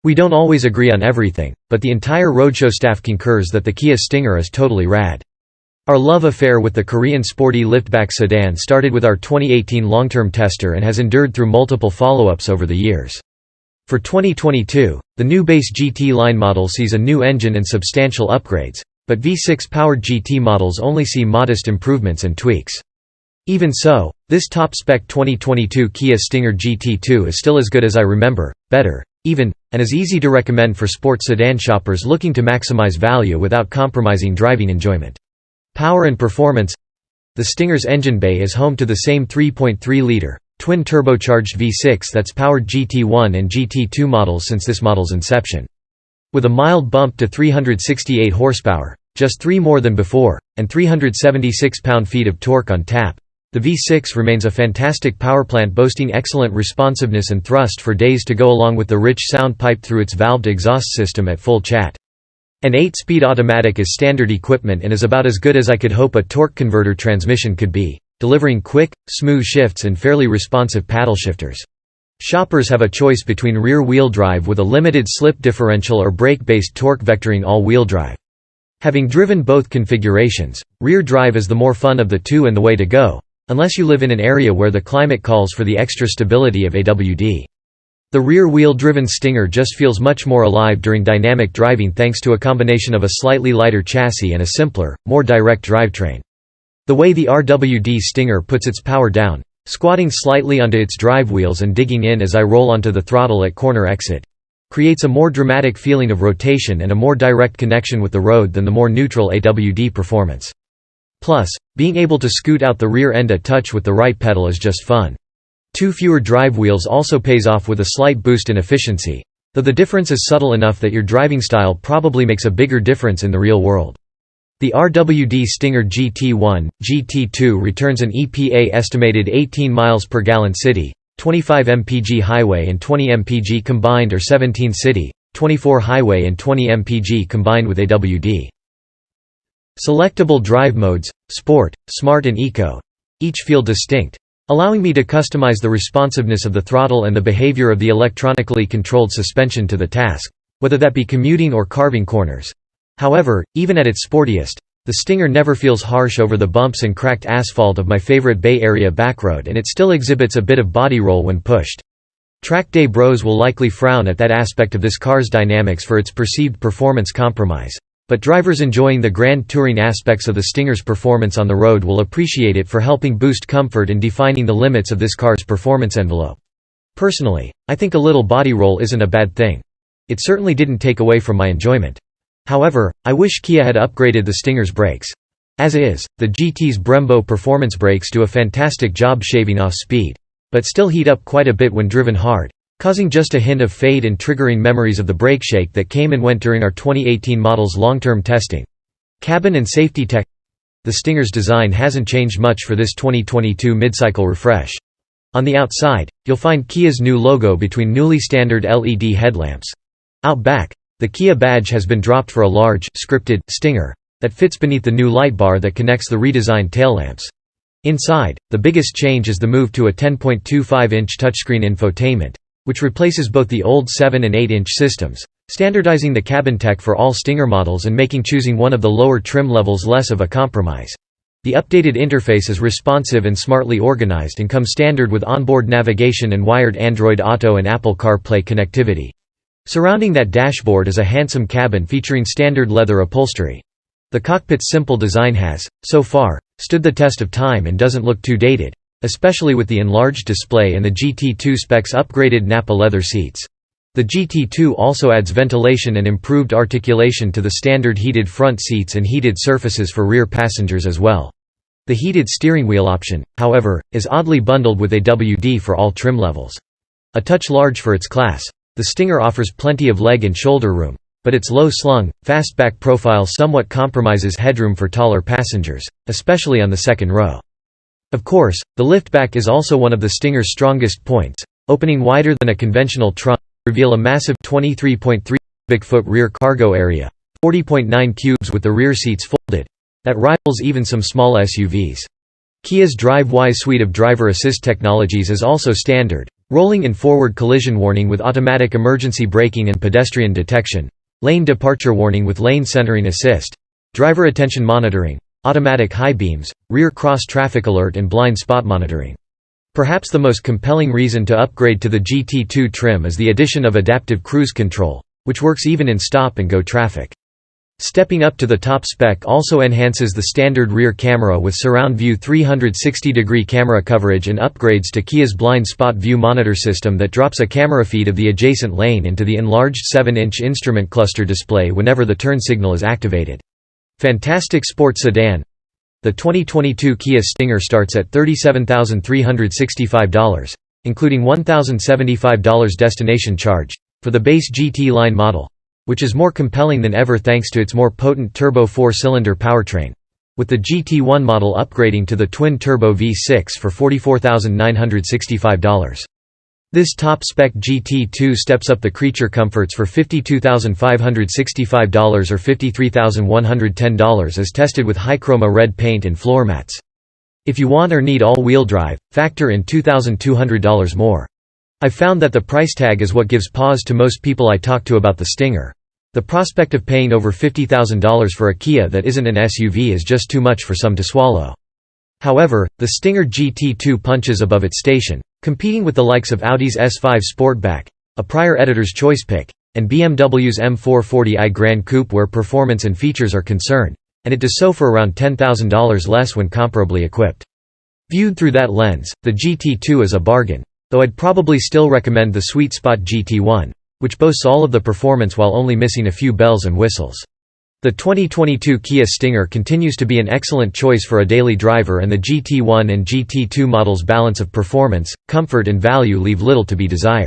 We don't always agree on everything, but the entire Roadshow staff concurs that the Kia Stinger is totally rad. Our love affair with the Korean sporty liftback sedan started with our 2018 long-term tester and has endured through multiple follow-ups over the years. For 2022, the new base GT line model sees a new engine and substantial upgrades, but V6-powered GT models only see modest improvements and tweaks. Even so, this top-spec 2022 Kia Stinger GT2 is still as good as I remember, better, even, and is easy to recommend for sport sedan shoppers looking to maximize value without compromising driving enjoyment. Power and performance. The Stinger's engine bay is home to the same 3.3-liter, twin-turbocharged V6 that's powered GT1 and GT2 models since this model's inception. With a mild bump to 368 horsepower, just 3 more than before, and 376 pound-feet of torque on tap, the V6 remains a fantastic powerplant boasting excellent responsiveness and thrust for days to go along with the rich sound piped through its valved exhaust system at full chat. An 8-speed automatic is standard equipment and is about as good as I could hope a torque converter transmission could be, delivering quick, smooth shifts and fairly responsive paddle shifters. Shoppers have a choice between rear-wheel drive with a limited slip differential or brake-based torque vectoring all-wheel drive. Having driven both configurations, rear drive is the more fun of the two and the way to go, unless you live in an area where the climate calls for the extra stability of AWD. The rear-wheel driven Stinger just feels much more alive during dynamic driving thanks to a combination of a slightly lighter chassis and a simpler, more direct drivetrain. The way the RWD Stinger puts its power down, squatting slightly onto its drive wheels and digging in as I roll onto the throttle at corner exit, creates a more dramatic feeling of rotation and a more direct connection with the road than the more neutral AWD performance. Plus, being able to scoot out the rear end a touch with the right pedal is just fun. 2 fewer drive wheels also pays off with a slight boost in efficiency, though the difference is subtle enough that your driving style probably makes a bigger difference in the real world. The RWD Stinger GT1, GT2 returns an EPA-estimated 18 miles per gallon city, 25 mpg highway and 20 mpg combined or 17 city, 24 highway and 20 mpg combined with AWD. Selectable drive modes, Sport, Smart and Eco, each feel distinct, allowing me to customize the responsiveness of the throttle and the behavior of the electronically controlled suspension to the task, whether that be commuting or carving corners. However, even at its sportiest, the Stinger never feels harsh over the bumps and cracked asphalt of my favorite Bay Area backroad, and it still exhibits a bit of body roll when pushed. Track day bros will likely frown at that aspect of this car's dynamics for its perceived performance compromise, but drivers enjoying the grand touring aspects of the Stinger's performance on the road will appreciate it for helping boost comfort and defining the limits of this car's performance envelope. Personally, I think a little body roll isn't a bad thing. It certainly didn't take away from my enjoyment. However, I wish Kia had upgraded the Stinger's brakes. As is, the GT's Brembo performance brakes do a fantastic job shaving off speed, but still heat up quite a bit when driven hard, causing just a hint of fade and triggering memories of the brake shake that came and went during our 2018 model's long-term testing. Cabin and safety tech. The Stinger's design hasn't changed much for this 2022 mid-cycle refresh. On the outside, you'll find Kia's new logo between newly standard LED headlamps. Out back, the Kia badge has been dropped for a large, scripted Stinger that fits beneath the new light bar that connects the redesigned tail lamps. Inside, the biggest change is the move to a 10.25-inch touchscreen infotainment, which replaces both the old 7 and 8-inch systems, standardizing the cabin tech for all Stinger models and making choosing one of the lower trim levels less of a compromise. The updated interface is responsive and smartly organized and comes standard with onboard navigation and wired Android Auto and Apple CarPlay connectivity. Surrounding that dashboard is a handsome cabin featuring standard leather upholstery. The cockpit's simple design has, so far, stood the test of time and doesn't look too dated, especially with the enlarged display and the GT2 specs upgraded Nappa leather seats. The GT2 also adds ventilation and improved articulation to the standard heated front seats and heated surfaces for rear passengers as well. The heated steering wheel option, however, is oddly bundled with AWD for all trim levels. A touch large for its class, the Stinger offers plenty of leg and shoulder room, but its low-slung, fastback profile somewhat compromises headroom for taller passengers, especially on the second row. Of course, the liftback is also one of the Stinger's strongest points, opening wider than a conventional trunk to reveal a massive 23.3 cubic foot rear cargo area, 40.9 cubes with the rear seats folded, that rivals even some small SUVs. Kia's DriveWise suite of driver assist technologies is also standard, rolling and forward collision warning with automatic emergency braking and pedestrian detection, lane departure warning with lane centering assist, driver attention monitoring, automatic high beams, rear cross traffic alert and blind spot monitoring. Perhaps the most compelling reason to upgrade to the GT2 trim is the addition of adaptive cruise control, which works even in stop-and-go traffic. Stepping up to the top spec also enhances the standard rear camera with surround view 360-degree camera coverage and upgrades to Kia's blind spot view monitor system that drops a camera feed of the adjacent lane into the enlarged 7-inch instrument cluster display whenever the turn signal is activated. Fantastic sport sedan. The 2022 Kia Stinger starts at $37,365, including $1,075 destination charge, for the base GT line model, which is more compelling than ever thanks to its more potent turbo 4-cylinder powertrain, with the GT1 model upgrading to the twin-turbo V6 for $44,965. This top-spec GT2 steps up the creature comforts for $52,565 or $53,110 as tested with high-chroma red paint and floor mats. If you want or need all-wheel drive, factor in $2,200 more. I've found that the price tag is what gives pause to most people I talk to about the Stinger. The prospect of paying over $50,000 for a Kia that isn't an SUV is just too much for some to swallow. However, the Stinger GT2 punches above its station, competing with the likes of Audi's S5 Sportback, a prior editor's choice pick, and BMW's M440i Gran Coupe where performance and features are concerned, and it does so for around $10,000 less when comparably equipped. Viewed through that lens, the GT2 is a bargain, though I'd probably still recommend the sweet spot GT1, which boasts all of the performance while only missing a few bells and whistles. The 2022 Kia Stinger continues to be an excellent choice for a daily driver, and the GT1 and GT2 models' balance of performance, comfort and value leave little to be desired.